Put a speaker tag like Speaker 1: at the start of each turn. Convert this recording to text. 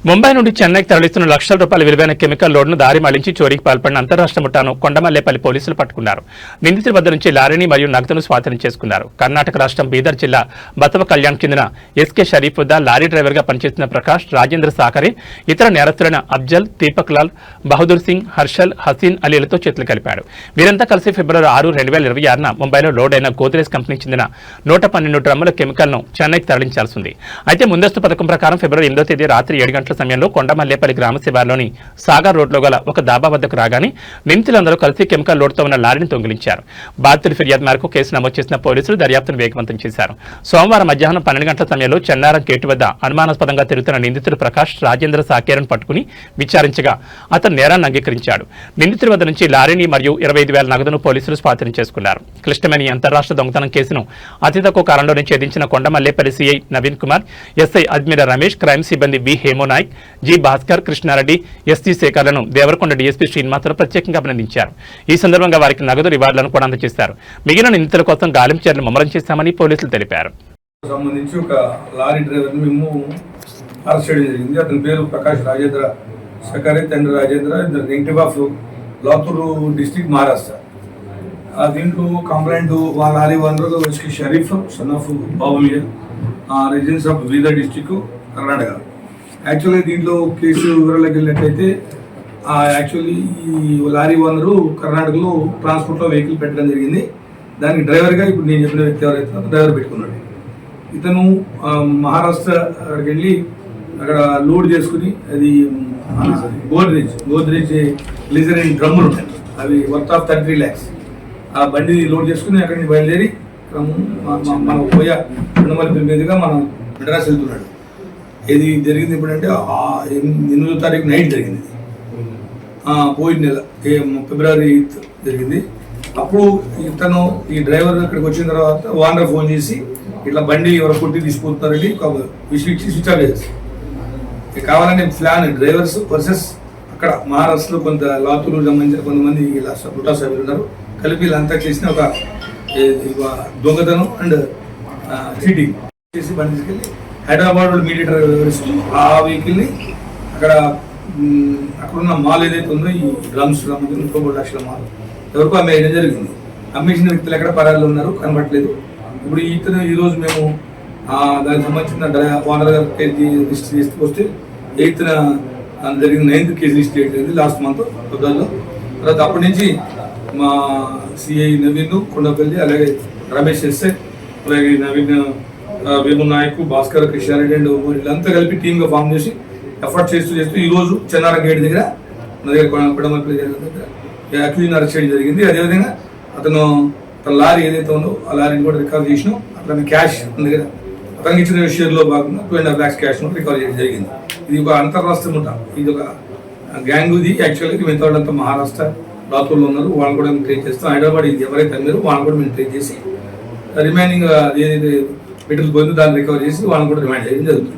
Speaker 1: ముంబై నుండి చెన్నైకి తరలిస్తున్న లక్షల రూపాయల విలువైన కెమికల్ లోడ్ను దారి మళ్లించి చోరీకి పాల్పడిన అంతరాష్ట్ర ముఠాను కొండమల్లేపల్లి పోలీసులు పట్టుకున్నారు. నిందితుల వద్ద నుంచి లారీని మరియు నగదును స్వాధీనం చేసుకున్నారు. కర్ణాటక రాష్ట్రం బీదర్ జిల్లా బతవ కళ్యాణ్ చెందిన ఎస్కే షరీఫ్ వద్ద లారీ డ్రైవర్గా పనిచేస్తున్న ప్రకాష్, రాజేంద్ర సాకరే, ఇతర నేరస్తులైన అఫ్జల్, దీపక్ లాల్, బహదూర్ సింగ్, హర్షల్, హసీన్ అలీలతో చేతులు కలిపాడు. వీరంతా కలిసి ఫిబ్రవరి 6, 2026న ముంబైలో లోడ్ అయిన గోద్రేజ్ కంపెనీకి చెందిన 112 డ్రమ్ముల కెమికల్ను చెన్నైకి తరలించాల్సి ఉంది. అయితే ముందస్తు పథకం ప్రకారం ఫిబ్రవరి 8వ తేదీ రాత్రి 7 గంటల సమయంలో కొండమల్లేపల్లి గ్రామ శివార్లోని సాగర్ రోడ్లో గల ఒక దాబా వద్దకు రాగానే నిందితులందరూ కలిసి కెమికల్ లోడ్తో ఉన్న లారీని దొంగిలించారు. బాధితుడి ఫిర్యాదు మేరకు కేసు నమోదు చేసిన పోలీసులు దర్యాప్తును వేగవంతం చేశారు. సోమవారం మధ్యాహ్నం 12 గంటల సమయంలో చెన్నారం గేటు వద్ద అనుమానాస్పదంగా తిరుగుతున్న నిందితుడు ప్రకాష్, రాజేంద్ర సాకేరను పట్టుకుని విచారించగా అతను నేరాన్ని అంగీకరించాడు. నిందితుడి వద్ద నుంచి లారీని మరియు 25,000 నగదును పోలీసులు స్వాధీనం చేసుకున్నారు. క్లిష్టమైన ఈ అంతరాష్ట్ర దొంగతనం కేసును అతి తక్కువ కాలంలోనే ఛేదించిన Kondamallepalli CI Naveen Kumar, SI Ajmeera Ramesh, crime సిబ్బంది V Hemonayak, G Bhaskar, Krishnareddy, ST శేఖర్లను దేవరకొండ డీఎస్పీ శ్రీనివాసరావు ప్రత్యేకంగా అభినందించారు. ఈ సందర్భంగా వారికి నగదు రివార్డులను కూడా అందజేశారు. మిగిలిన నిందితుల కోసం గాలింపు చర్యలు ముమ్మరం చేశామని పోలీసులు తెలిపారు.
Speaker 2: సంబంధించి ఒక లారీ డ్రైవర్ని మేము అరెస్ట్ చేయడం జరిగింది. అతని పేరు ప్రకాష్, రాజేంద్ర సకరే, తండ్రి Rajendra, native of Latur district, Maharashtra. దీంట్లో కంప్లైంట్ వాళ్ళ lorry owner SK Sharif, son of Babumiya, residence of Bidar district, Karnataka. Actually దీంట్లో కేసు వివరాలకు వెళ్ళినట్లయితే యాక్చువల్లీ ఈ లారీ ఓనరు కర్ణాటకలో ట్రాన్స్పోర్ట్లో వెహికల్ పెట్టడం జరిగింది. దానికి డ్రైవర్గా ఇప్పుడు నేను చెప్పిన వ్యక్తి ఎవరైతే డ్రైవర్ పెట్టుకున్నాడు. ఇతను మహారాష్ట్రకి వెళ్ళి అక్కడ లోడ్ చేసుకుని అది గోద్రేజ్ గ్లిజరిన్ డ్రమ్ములు ఉంటాయి, అవి వర్త్ ఆఫ్ 33 lakhs. ఆ బండి లోడ్ చేసుకుని అక్కడి నుంచి బయలుదేరి మనం పోయా కొండమల్లేపల్లి మీదుగా మనం మెడ్రాస్ వెళ్తున్నాడు. ఇది జరిగింది ఎప్పుడంటే 8వ తారీఖు నైట్ జరిగింది, పోయిన నెల ఫిబ్రవరి 8 జరిగింది. అప్పుడు ఇతను ఈ డ్రైవర్ అక్కడికి వచ్చిన తర్వాత ఓనర్ ఫోన్ చేసి ఇట్లా బండి ఎవరు కొట్టి తీసుకుపోతున్నారండి స్విచ్ ఆఫ్ చేసి కావాలని ప్లాన్ డ్రైవర్స్ వర్సెస్ అక్కడ మహారాష్ట్రలో కొంత లాతూరు సంబంధించిన కొంతమంది ఇలా ముఠా సభ్యులు ఉన్నారు, కలిపి వీళ్ళంతా చేసిన ఒక దొంగతనం అండ్ చీటింగ్ చేసి బండి తీసుకెళ్ళి హైదరాబాద్ మీడియేటర్ వివరిస్తూ ఆ వెహికల్ని అక్కడున్న మాల్ ఏదైతే ఉందో ఈ డ్రమ్స్ 3 లక్షల మాల్ ఎవరికో అమ్మేయడం జరిగింది. అమ్మేసిన వ్యక్తులు ఎక్కడ పరాలు ఉన్నారు కనబట్టలేదు. ఇప్పుడు ఇతను ఈరోజు మేము దానికి సంబంధించిన ఓనర్ గారు లిస్ట్ తీసుకొస్తే 8th జరిగిన 9th కేసు లిస్ట్ చేయడం లాస్ట్ మంత్ పొద్దుల్లో. తర్వాత అప్పటి నుంచి మా సిఐ నవీన్ కొండపల్లి, అలాగే రమేష్ ఎస్ఐ, అలాగే నవీన్ వేమునాయక్, భాస్కర్, కృష్ణారెడ్డి అండ్ వీళ్ళంతా కలిపి టీమ్గా ఫామ్ చేసి ఎఫర్ట్ చేస్తూ ఈరోజు చెన్నారం గేట్ దగ్గర నా దగ్గర కొండమల్లేపల్లి దగ్గర అక్యూజ్ని అరెస్ట్ చేయడం జరిగింది. అదేవిధంగా అతను తన లారీ ఏదైతే ఉందో ఆ లారీని కూడా రికవర్ చేసినాం. అతని క్యాష్ దగ్గర అతనికి ఇచ్చిన షేర్లో భాగంగా 2.5 lakhs క్యాష్ రికవర్ చేయడం జరిగింది. ఇది ఒక అంతర్రాష్ట్ర ముఠా, ఇది ఒక గ్యాంగ్. ఇది యాక్చువల్గా మిగతా వాళ్ళంతా మహారాష్ట్ర లాతూర్లో ఉన్నారు, వాళ్ళని కూడా మేము ట్రేస్ చేస్తాం. హైదరాబాద్ ఇది ఎవరైతే అమ్మారో వాళ్ళని కూడా మేము ట్రేస్ చేసి రిమైనింగ్ ఏదైతే మెటీరియల్ పోయిందో దాన్ని రికవర్ చేసి వాళ్ళని కూడా రిమైండ్ చేయడం జరుగుతుంది.